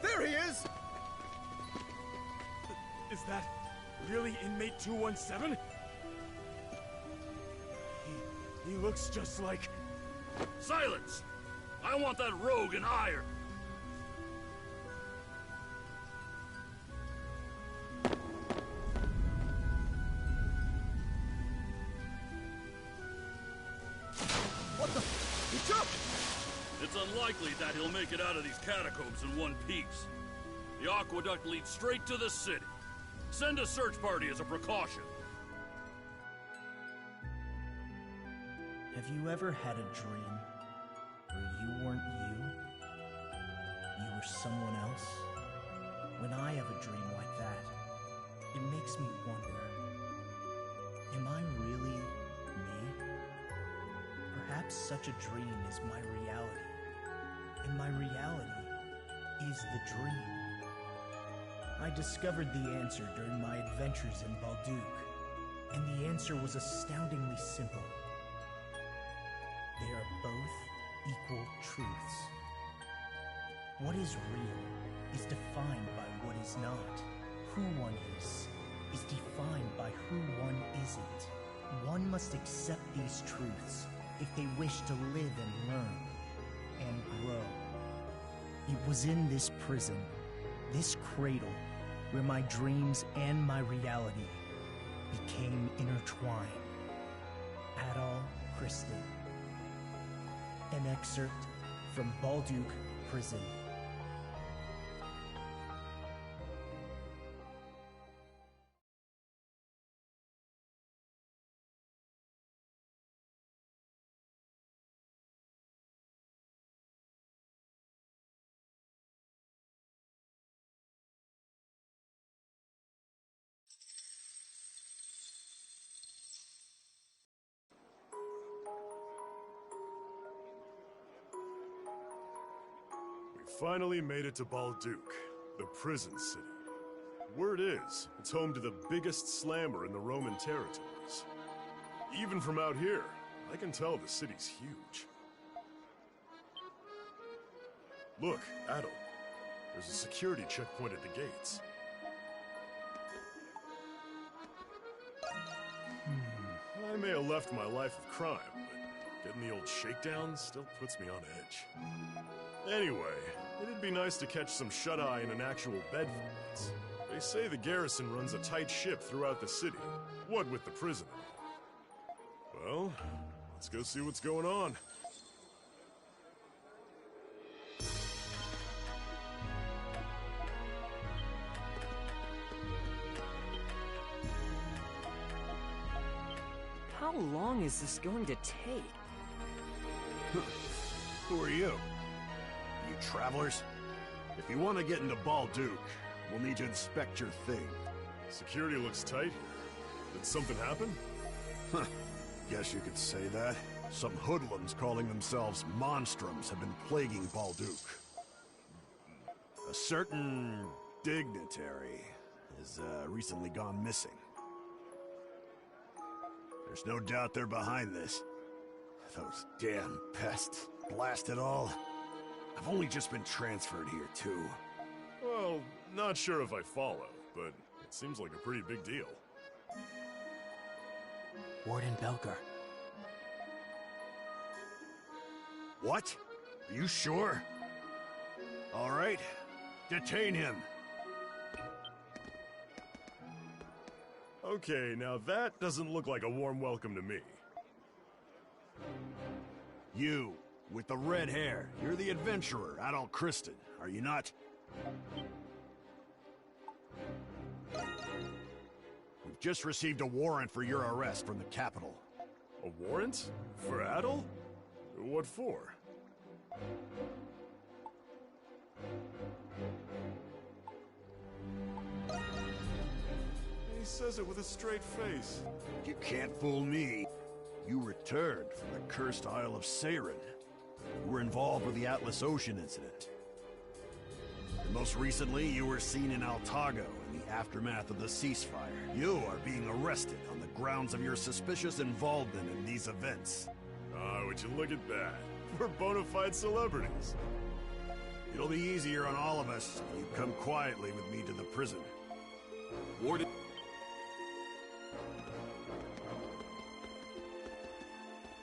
There he is! Is that really inmate 217? He looks just like... Silence! I want that rogue in iron! What the? He took! It's unlikely that he'll make it out of these catacombs in one piece. The aqueduct leads straight to the city. Send a search party as a precaution. Have you ever had a dream where you weren't you? You were someone else? When I have a dream like that, it makes me wonder, am I really me? Perhaps such a dream is my reality, and my reality is the dream. I discovered the answer during my adventures in Balduke, and the answer was astoundingly simple. They are both equal truths. What is real is defined by what is not. Who one is defined by who one isn't. One must accept these truths if they wish to live and learn and grow. It was in this prison, this cradle, where my dreams and my reality became intertwined. Adol Kristen. An excerpt from Balduke Prison. Finally made it to Balduq, the prison city. Word is, it's home to the biggest slammer in the Roman territories. Even from out here, I can tell the city's huge. Look, Adel. There's a security checkpoint at the gates. I may have left my life of crime, but getting the old shakedown still puts me on edge. Anyway, it'd be nice to catch some shut-eye in an actual bed for once. They say the garrison runs a tight ship throughout the city, what with the prison and all. Well, let's go see what's going on. How long is this going to take? Who are you? You travelers? If you want to get into Balduq, we'll need to inspect your thing. Security looks tight here. Did something happen? Huh. Guess you could say that. Some hoodlums calling themselves Monstrums have been plaguing Balduq. A certain dignitary has recently gone missing. There's no doubt they're behind this. Those damn pests. Blast it all. I've only just been transferred here, too. Well, not sure if I follow, but it seems like a pretty big deal. Warden Belger. What? Are you sure? All right. Detain him. Okay, now that doesn't look like a warm welcome to me. You, with the red hair, you're the adventurer, Adol Kristen, are you not? We've just received a warrant for your arrest from the capital. A warrant? For Adel? What for? He says it with a straight face. You can't fool me. You returned from the cursed Isle of Seiren. You were involved with the Atlas Ocean incident. And most recently, you were seen in Altago in the aftermath of the ceasefire. You are being arrested on the grounds of your suspicious involvement in these events. Ah, would you look at that? We're bona fide celebrities. It'll be easier on all of us if you come quietly with me to the prison. Warden...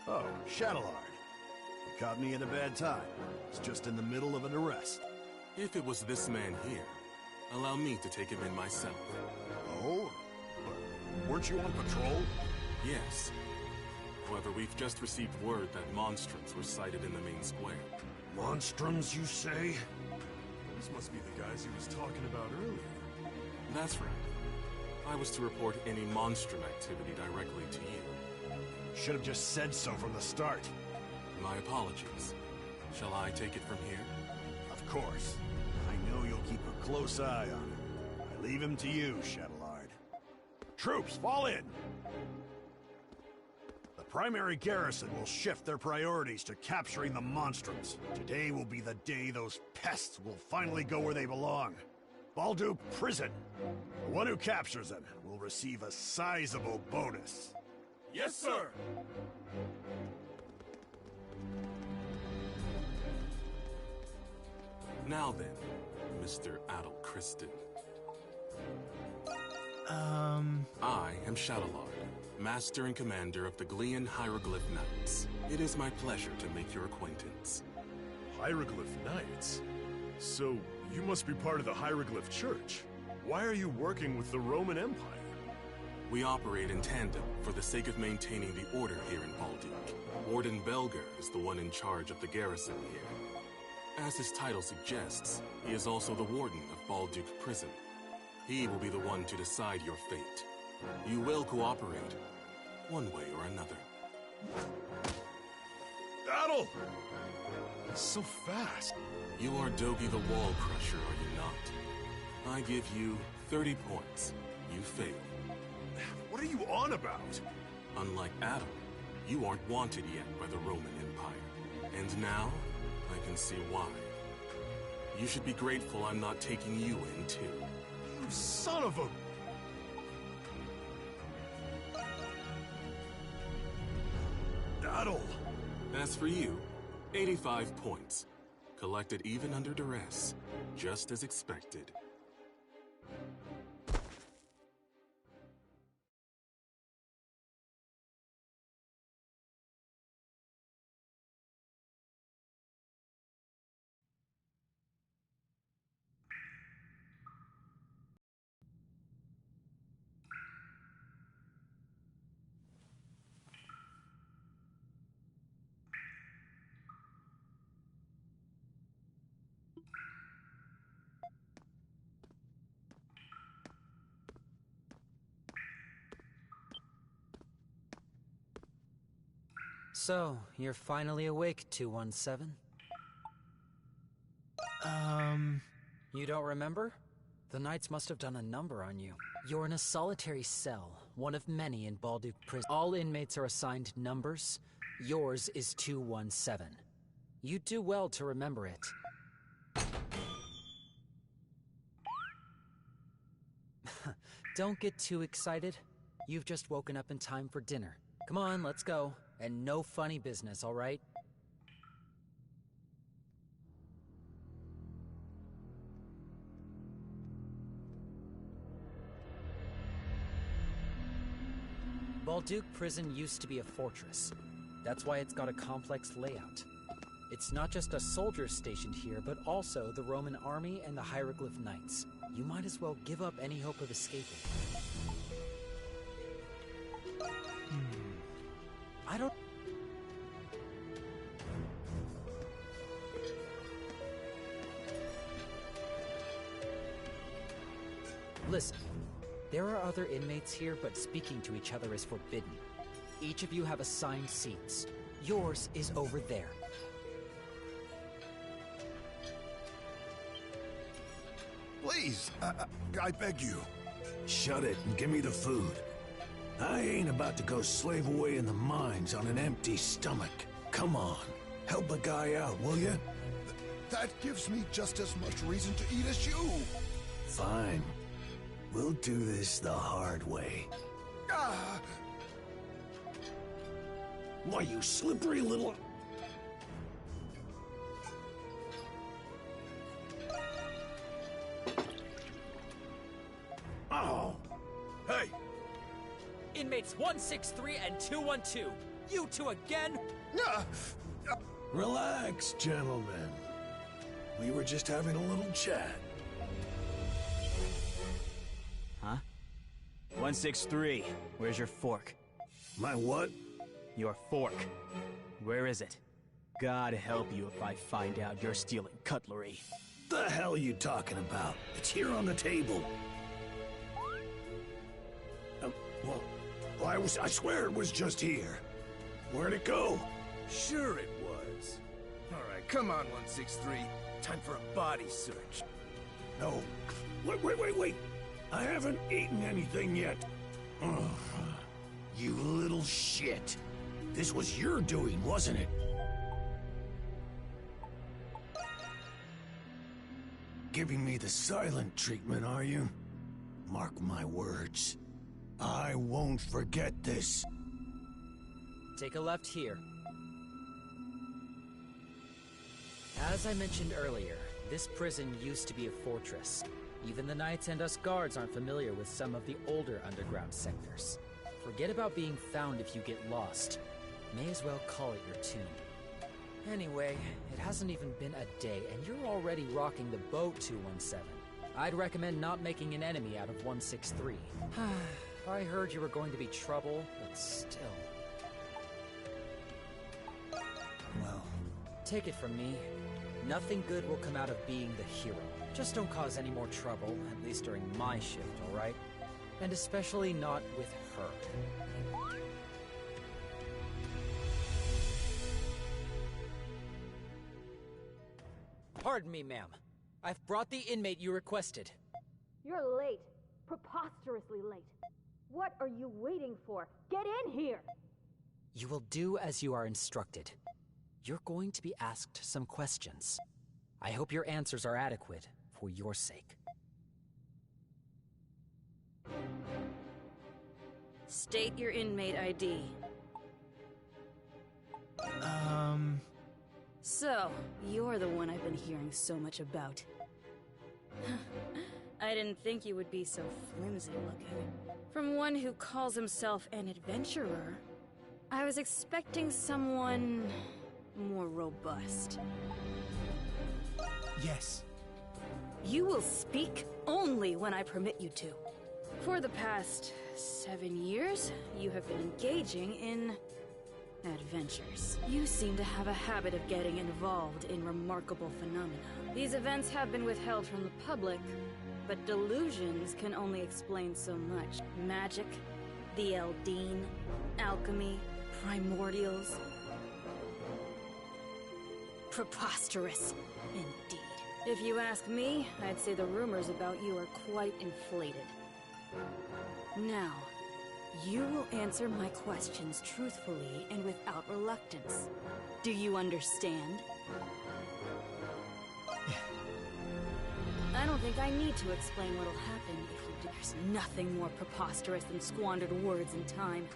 Oh, Shadowlard. You caught me at a bad time. It's just in the middle of an arrest. If it was this man here, allow me to take him in myself. Oh? But weren't you on patrol? Yes. However, we've just received word that monstrums were sighted in the main square. Monstrums, you say? These must be the guys he was talking about earlier. That's right. I was to report any monstrum activity directly to you. Should have just said so from the start. My apologies. Shall I take it from here? Of course. I know you'll keep a close eye on him. I leave him to you, Shadowlard. Troops, fall in! The primary garrison will shift their priorities to capturing the monstrums. Today will be the day those pests will finally go where they belong. Balduq Prison. The one who captures them will receive a sizable bonus. Yes, sir! Now then, Mr. Adol Kristen. I am Shadowlard, Master and Commander of the Glean Hieroglyph Knights. It is my pleasure to make your acquaintance. Hieroglyph Knights? So, you must be part of the Hieroglyph Church. Why are you working with the Roman Empire? We operate in tandem for the sake of maintaining the order here in Balduq. Warden Belger is the one in charge of the garrison here. As his title suggests, he is also the warden of Balduq Prison. He will be the one to decide your fate. You will cooperate, one way or another. Adel! He's so fast. You are Dogi the Wall Crusher, are you not? I give you 30 points. You fail. What are you on about? Unlike Adam, you aren't wanted yet by the Roman Empire. And now, I can see why. You should be grateful I'm not taking you in, too. You son of a... Battle! As for you, 85 points. Collected even under duress. Just as expected. So, you're finally awake, 217? You don't remember? The Knights must have done a number on you. You're in a solitary cell, one of many in Balduke Prison. All inmates are assigned numbers. Yours is 217. You'd do well to remember it. Don't get too excited. You've just woken up in time for dinner. Come on, let's go. And no funny business, all right? Balduke Prison used to be a fortress. That's why it's got a complex layout. It's not just a soldier stationed here, but also the Roman army and the Hieroglyph Knights. You might as well give up any hope of escaping. I don't... Listen, there are other inmates here, but speaking to each other is forbidden. Each of you have assigned seats. Yours is over there. Please, I beg you. Shut it and give me the food. I ain't about to go slave away in the mines on an empty stomach. Come on, help a guy out, will you? That gives me just as much reason to eat as you. Fine. We'll do this the hard way. Ah! Why, you slippery little... Oh! Hey! Inmates 163 and 212. You two again? Ah! Relax, gentlemen. We were just having a little chat. Huh? 163, where's your fork? My what? Your fork. Where is it? God help you if I find out you're stealing cutlery. The hell are you talking about? It's here on the table. Well, I swear it was just here. Where'd it go? Sure it was. All right, come on, 163. Time for a body search. No. Wait. I haven't eaten anything yet. Ugh. You little shit. This was your doing, wasn't it? Giving me the silent treatment, are you? Mark my words. I won't forget this. Take a left here. As I mentioned earlier, this prison used to be a fortress. Even the Knights and us guards aren't familiar with some of the older underground sectors. Forget about being found if you get lost. May as well call it your tomb. Anyway, it hasn't even been a day, and you're already rocking the boat, 217. I'd recommend not making an enemy out of 163. I heard you were going to be trouble, but still. Well, take it from me. Nothing good will come out of being the hero. Just don't cause any more trouble, at least during my shift, alright? And especially not with her. Pardon me, ma'am. I've brought the inmate you requested. You're late. Preposterously late. What are you waiting for? Get in here! You will do as you are instructed. You're going to be asked some questions. I hope your answers are adequate for your sake. State your inmate ID. So, you're the one I've been hearing so much about. I didn't think you would be so flimsy looking. From one who calls himself an adventurer, I was expecting someone more robust. Yes. You will speak only when I permit you to. For the past 7 years, you have been engaging in adventures. You seem to have a habit of getting involved in remarkable phenomena. These events have been withheld from the public, but delusions can only explain so much. Magic, the Eldine, alchemy, primordials. Preposterous, indeed. If you ask me, I'd say the rumors about you are quite inflated. Now, you will answer my questions truthfully and without reluctance. Do you understand? I don't think I need to explain what'll happen if you do. There's nothing more preposterous than squandered words and time.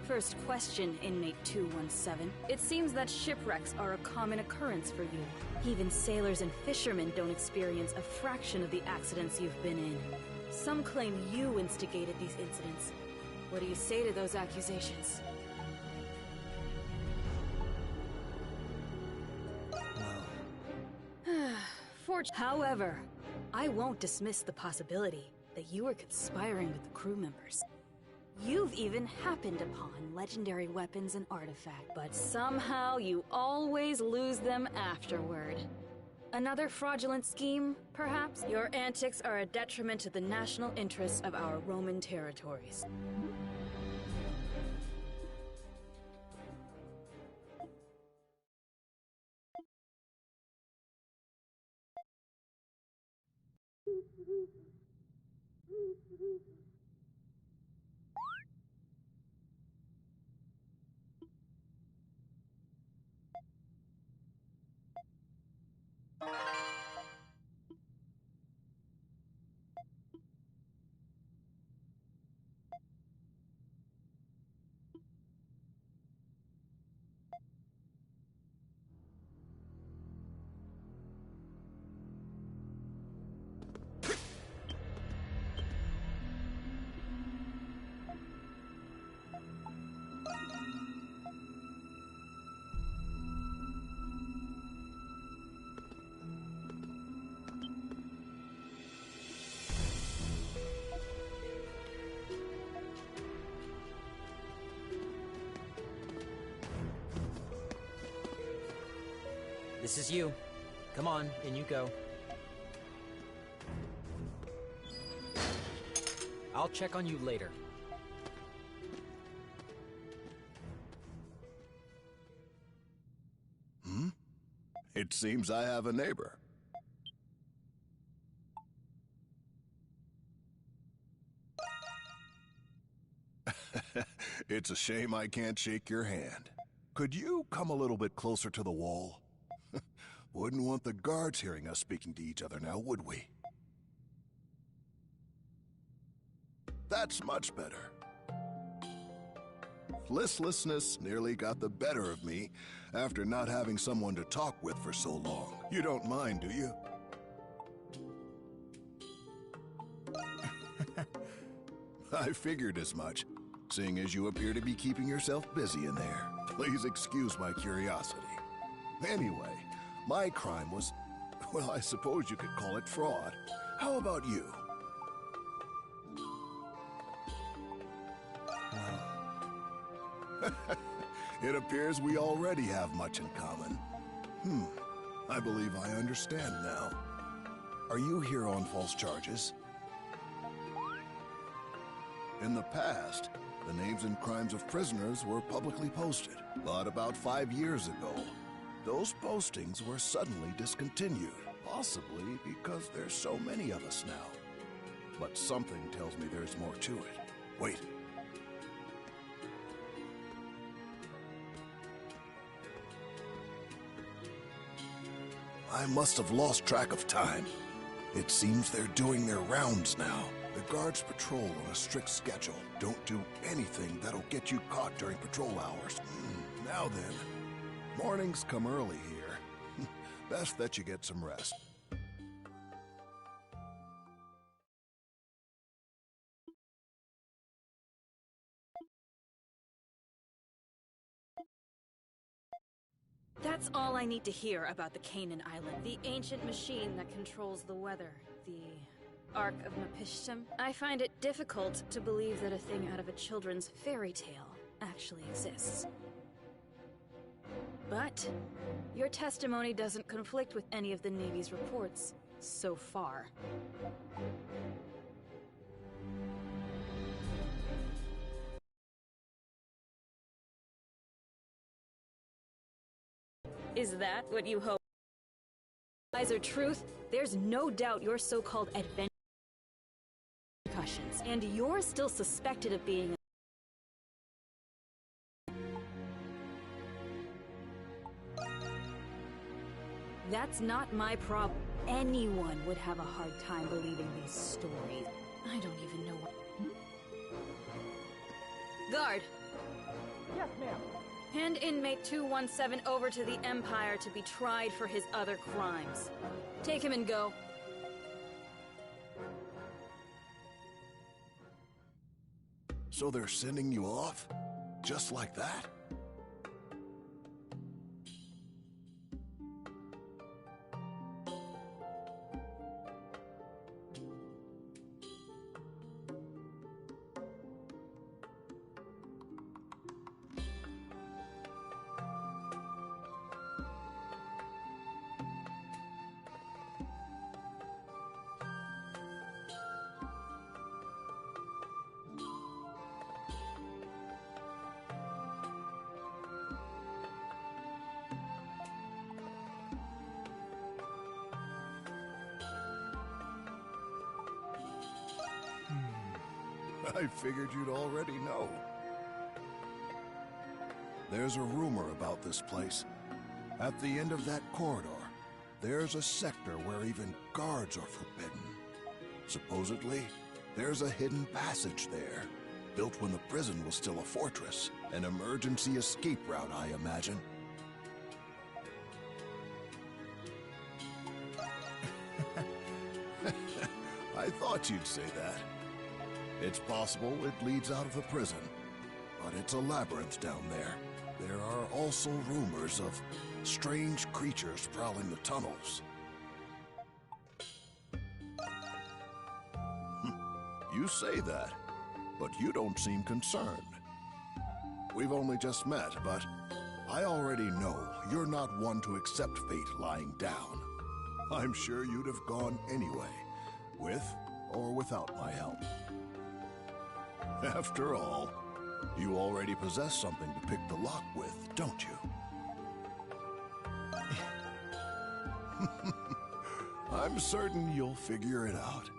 First question, inmate 217. It seems that shipwrecks are a common occurrence for you. Even sailors and fishermen don't experience a fraction of the accidents you've been in. Some claim you instigated these incidents. What do you say to those accusations? However, I won't dismiss the possibility that you were conspiring with the crew members. You've even happened upon legendary weapons and artifacts, but somehow you always lose them afterward. Another fraudulent scheme, perhaps? Your antics are a detriment to the national interests of our Roman territories. This is you. Come on, in you go. I'll check on you later. It seems I have a neighbor. It's a shame I can't shake your hand. Could you come a little bit closer to the wall? Wouldn't want the guards hearing us speaking to each other now, would we? That's much better. Listlessness nearly got the better of me after not having someone to talk with for so long. You don't mind, do you? I figured as much, seeing as you appear to be keeping yourself busy in there. Please excuse my curiosity. Anyway, my crime was, well, I suppose you could call it fraud. How about you? It appears we already have much in common. I believe I understand now. Are you here on false charges? In the past, the names and crimes of prisoners were publicly posted. But about 5 years ago, those postings were suddenly discontinued. Possibly because there's so many of us now. But something tells me there's more to it. Wait. I must have lost track of time. It seems they're doing their rounds now. The guards patrol on a strict schedule. Don't do anything that'll get you caught during patrol hours. Now then, mornings come early here. Best that you get some rest. That's all I need to hear about the Canaan Island. The ancient machine that controls the weather. The Ark of Mepishtim. I find it difficult to believe that a thing out of a children's fairy tale actually exists. But your testimony doesn't conflict with any of the Navy's reports so far. Is that what you hope? Lies or truth? There's no doubt your so-called adventure concussions, and you're still suspected of being That's not my problem. Anyone would have a hard time believing these stories. I don't even know what... Guard! Yes, ma'am. Hand inmate 217 over to the Empire to be tried for his other crimes. Take him and go. So they're sending you off? Just like that? I figured you'd already know. There's a rumor about this place. At the end of that corridor, there's a sector where even guards are forbidden. Supposedly, there's a hidden passage there, built when the prison was still a fortress. An emergency escape route, I imagine. I thought you'd say that. It's possible it leads out of the prison, but it's a labyrinth down there. There are also rumors of strange creatures prowling the tunnels. You say that, but you don't seem concerned. We've only just met, but I already know you're not one to accept fate lying down. I'm sure you'd have gone anyway, with or without my help. After all, you already possess something to pick the lock with, don't you? I'm certain you'll figure it out.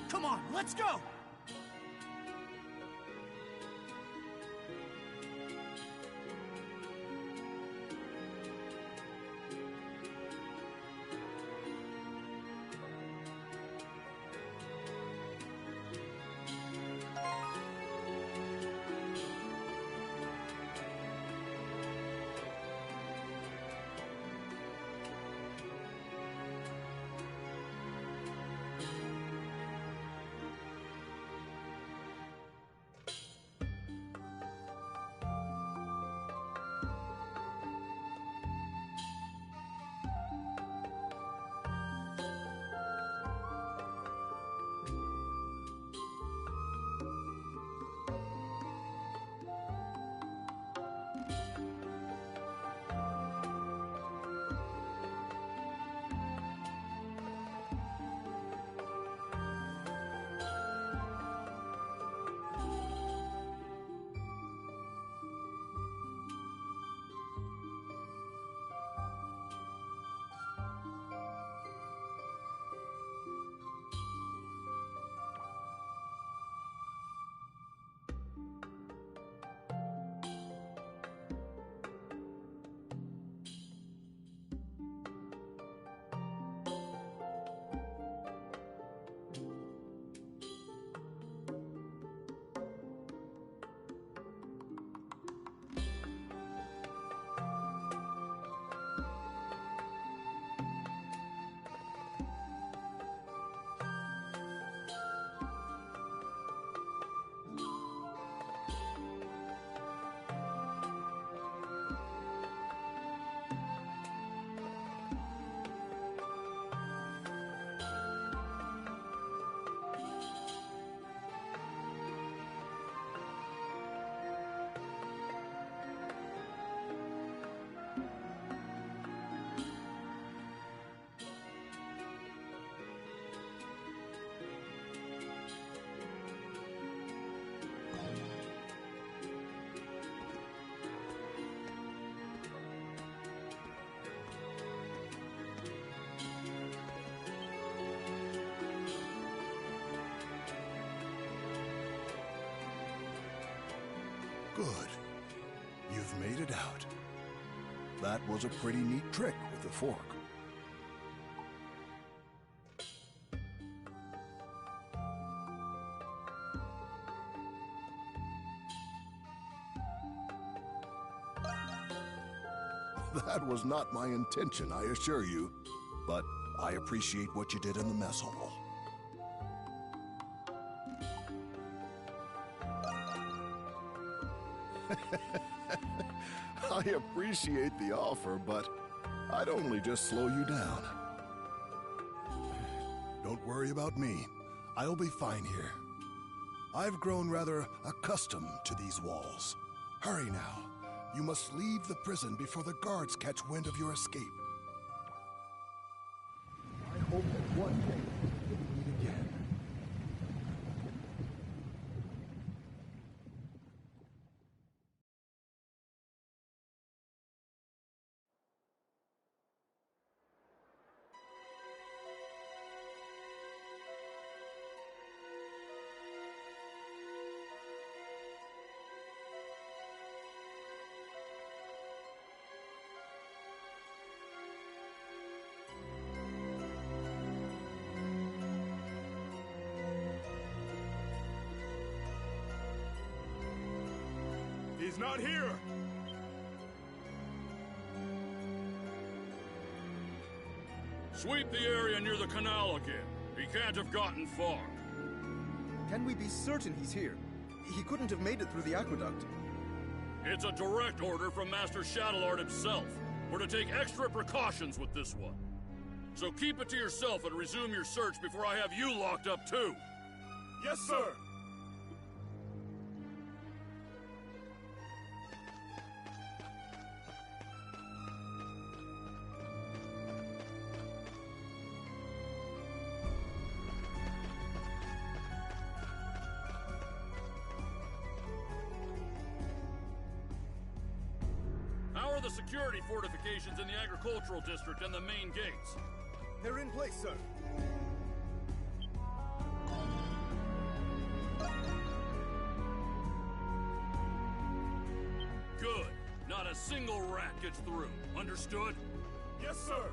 Come on, let's go! Good. You've made it out. That was a pretty neat trick with the fork. That was not my intention, I assure you. But I appreciate what you did in the mess hall. I appreciate the offer, but I'd only just slow you down. Don't worry about me. I'll be fine here. I've grown rather accustomed to these walls. Hurry now. You must leave the prison before the guards catch wind of your escape. I hope that one day we'll meet again. He's not here! Sweep the area near the canal again. He can't have gotten far. Can we be certain he's here? He couldn't have made it through the aqueduct. It's a direct order from Master Shadowlord himself. We're to take extra precautions with this one. So keep it to yourself and resume your search before I have you locked up too. Yes, sir! How are the security fortifications in the agricultural district and the main gates? They're in place, sir. Good. Not a single rat gets through. Understood? Yes, sir!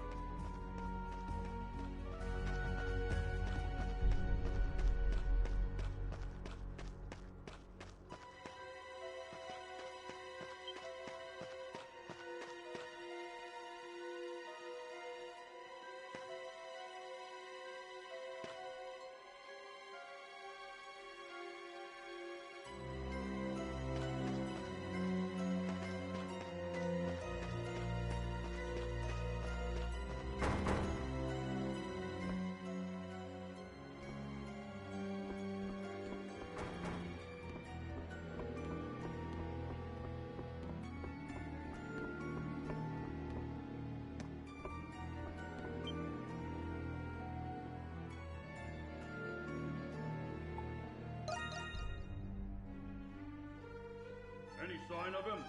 Any sign of him?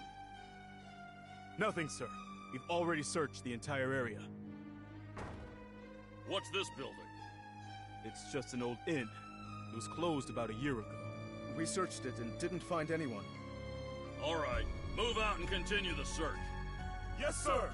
Nothing, sir. We've already searched the entire area. What's this building? It's just an old inn. It was closed about a year ago. We searched it and didn't find anyone. All right, move out and continue the search. Yes, sir!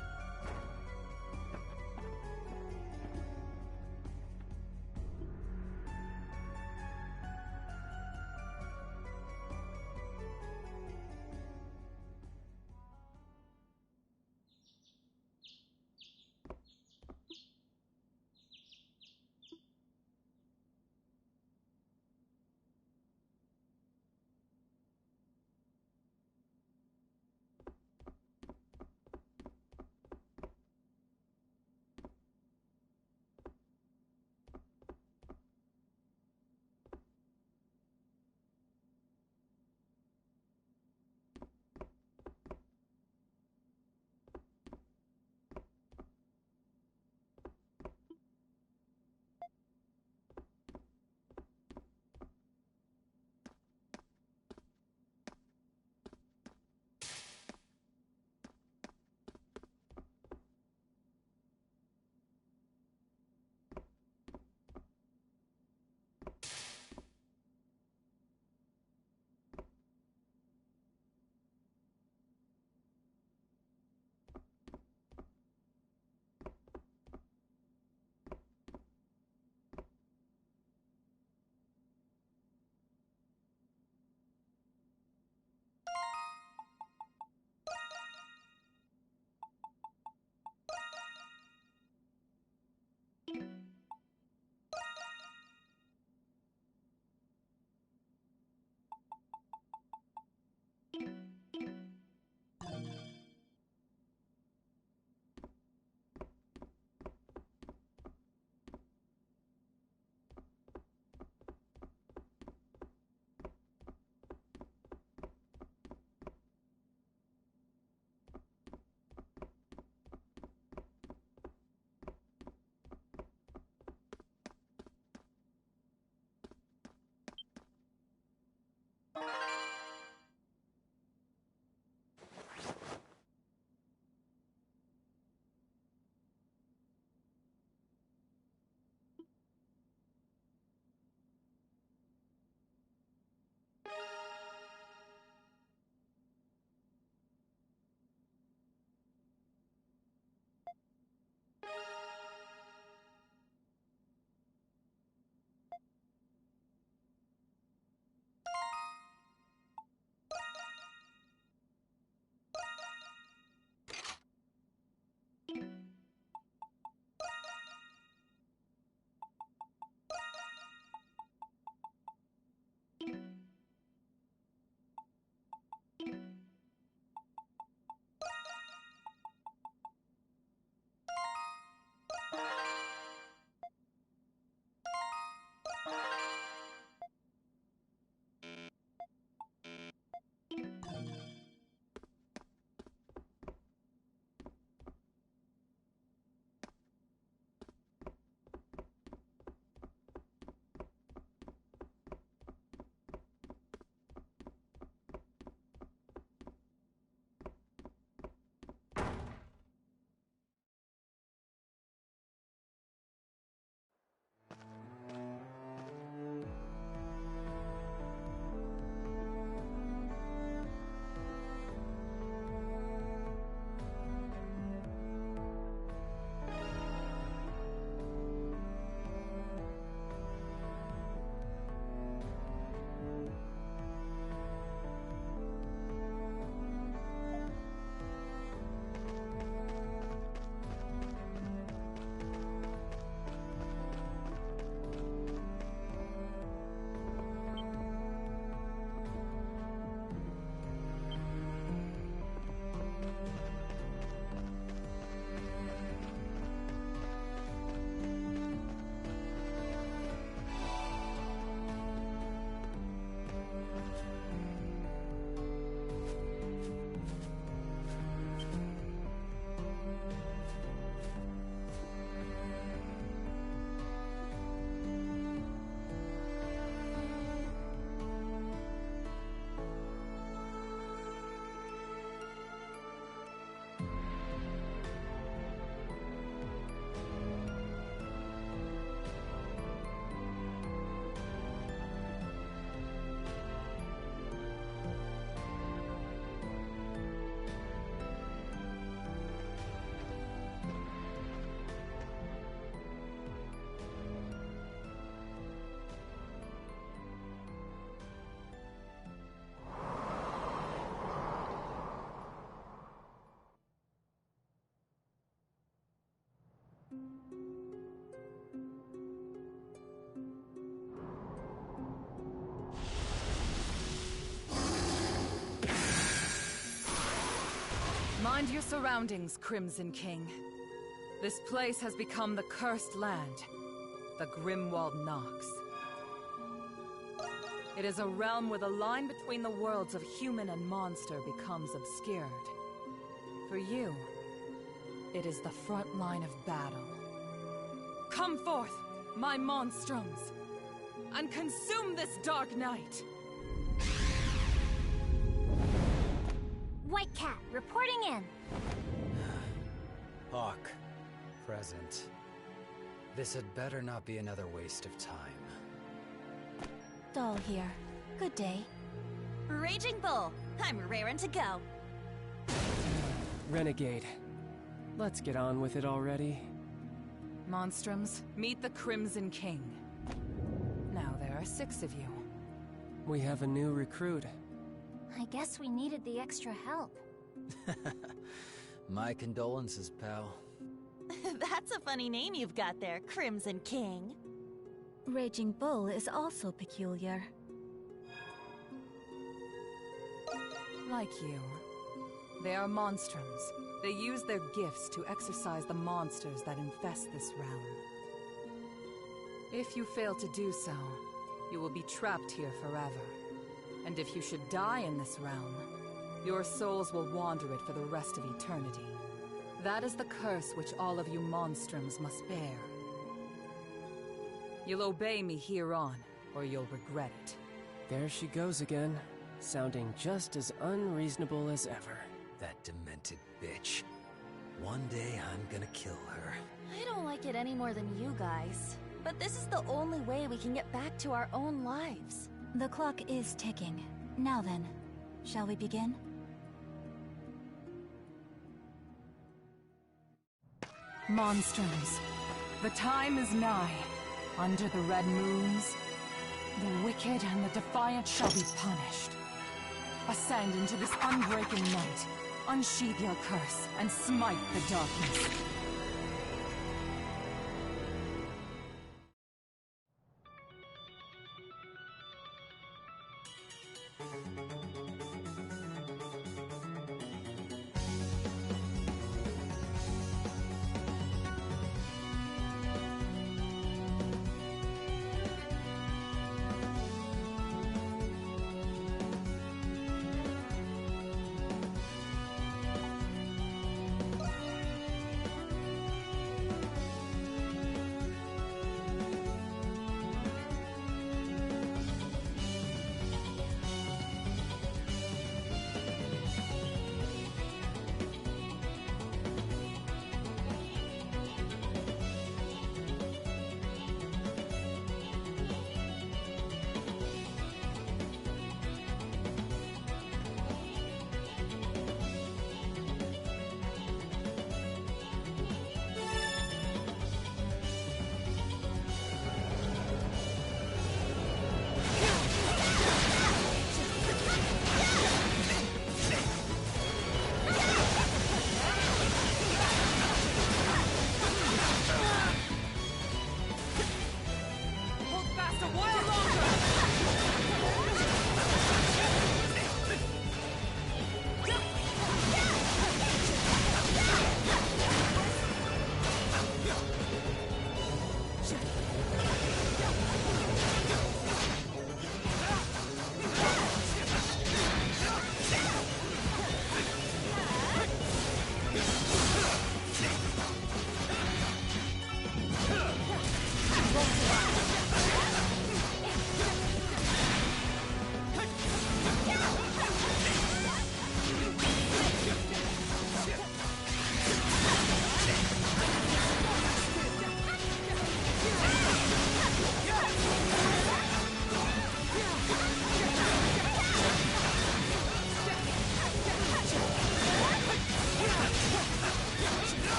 Mind your surroundings, Crimson King. This place has become the cursed land, the Grimwald Nox. It is a realm where the line between the worlds of human and monster becomes obscured. For you, it is the front line of battle. Come forth, my monstroms, and consume this dark night! White Cat, reporting in. Hawk, present. This had better not be another waste of time. Doll here. Good day. Raging Bull, I'm raring to go. Renegade. Let's get on with it already. Monstroms, meet the Crimson King. Now there are 6 of you. We have a new recruit. I guess we needed the extra help. My condolences, pal. That's a funny name you've got there, Crimson King. Raging Bull is also peculiar. Like you. They are monstroms. They use their gifts to exorcise the monsters that infest this realm. If you fail to do so, you will be trapped here forever. And if you should die in this realm, your souls will wander it for the rest of eternity. That is the curse which all of you monstroms must bear. You'll obey me hereon, or you'll regret it. There she goes again, sounding just as unreasonable as ever. That demented bitch. One day I'm gonna kill her. I don't like it any more than you guys. But this is the only way we can get back to our own lives. The clock is ticking. Now then, shall we begin? Monstroms, the time is nigh. Under the red moons, the wicked and the defiant shall be punished. Ascend into this unbreaking night, unsheath your curse, and smite the darkness.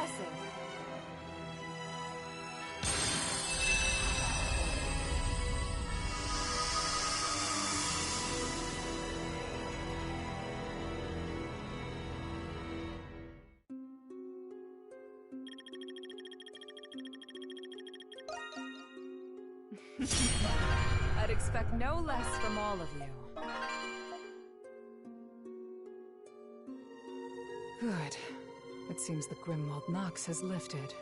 impressive. I'd expect no less from all of you. Good. It seems the Grimwald Nox has lifted.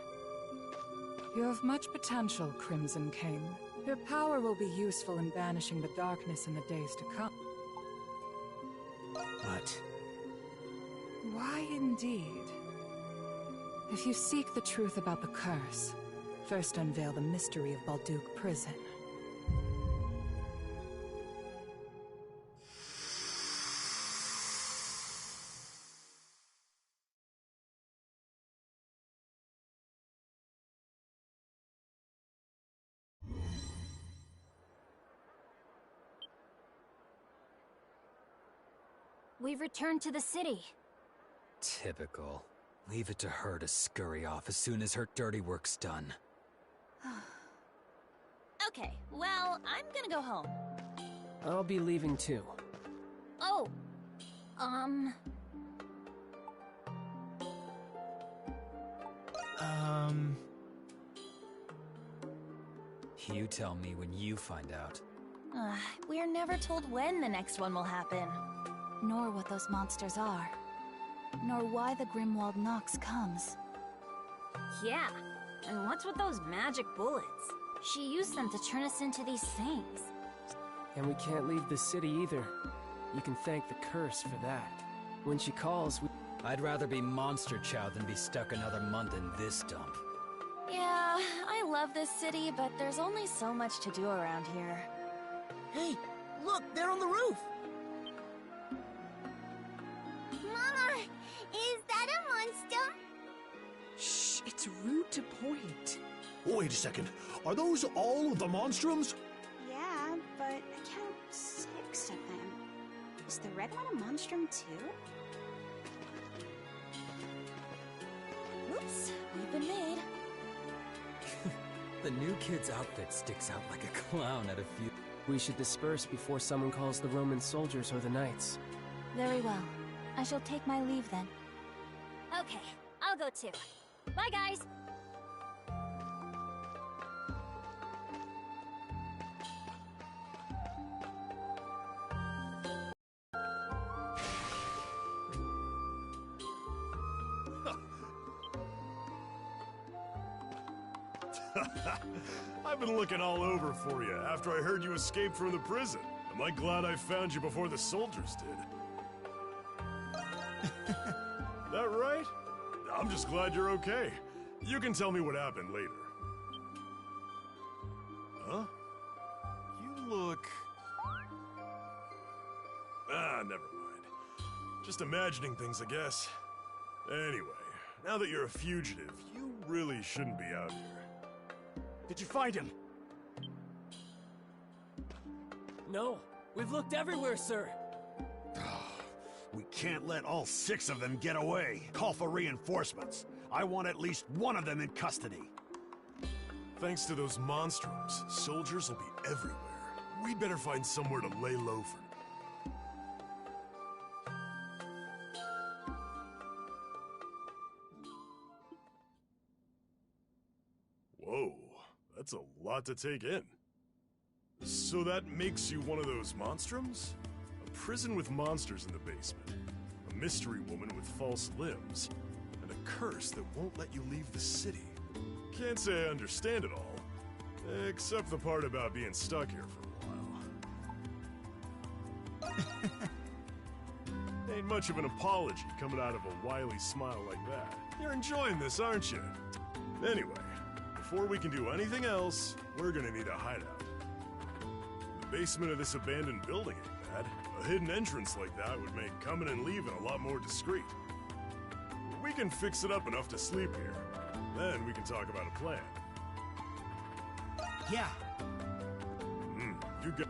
You have much potential, Crimson King. Your power will be useful in banishing the darkness in the days to come. But... why indeed? If you seek the truth about the curse, first unveil the mystery of Balduke Prison. We've returned to the city. Typical. Leave it to her to scurry off as soon as her dirty work's done. Okay, well, I'm gonna go home. I'll be leaving too. Oh, You tell me when you find out. We're never told when the next one will happen. Nor what those monsters are. Nor why the Grimwald Nox comes. Yeah, and what's with those magic bullets? She used them to turn us into these things. And we can't leave the city either. You can thank the curse for that. When she calls, we... I'd rather be monster chow than be stuck another month in this dump. Yeah, I love this city, but there's only so much to do around here. Hey, look, they're on the roof! Mama, is that a monster? Shh, it's rude to point. Wait a second. Are those all of the monstrums? Yeah, but I count 6 of them. Is the red one a monstrum too? Oops, we've been made. The new kid's outfit sticks out like a clown at a few... We should disperse before someone calls the Roman soldiers or the knights. Very well. I shall take my leave then. Okay, I'll go too. Bye, guys! I've been looking all over for you after I heard you escaped from the prison. Am I glad I found you before the soldiers did? That right? I'm just glad you're okay. You can tell me what happened later. Huh? You look... never mind. Just imagining things, I guess. Anyway, now that you're a fugitive, you really shouldn't be out here. Did you find him? No, we've looked everywhere, sir. We can't let all 6 of them get away. Call for reinforcements. I want at least one of them in custody. Thanks to those monstrums, soldiers will be everywhere. We'd better find somewhere to lay low for now. Whoa, that's a lot to take in. So that makes you one of those monstrums? A prison with monsters in the basement, a mystery woman with false limbs, and a curse that won't let you leave the city. Can't say I understand it all, except the part about being stuck here for a while. Ain't much of an apology coming out of a wily smile like that. You're enjoying this, aren't you? Anyway, before we can do anything else, we're gonna need a hideout. The basement of this abandoned building ain't bad. A hidden entrance like that would make coming and leaving a lot more discreet. We can fix it up enough to sleep here. Then we can talk about a plan. Yeah. You got...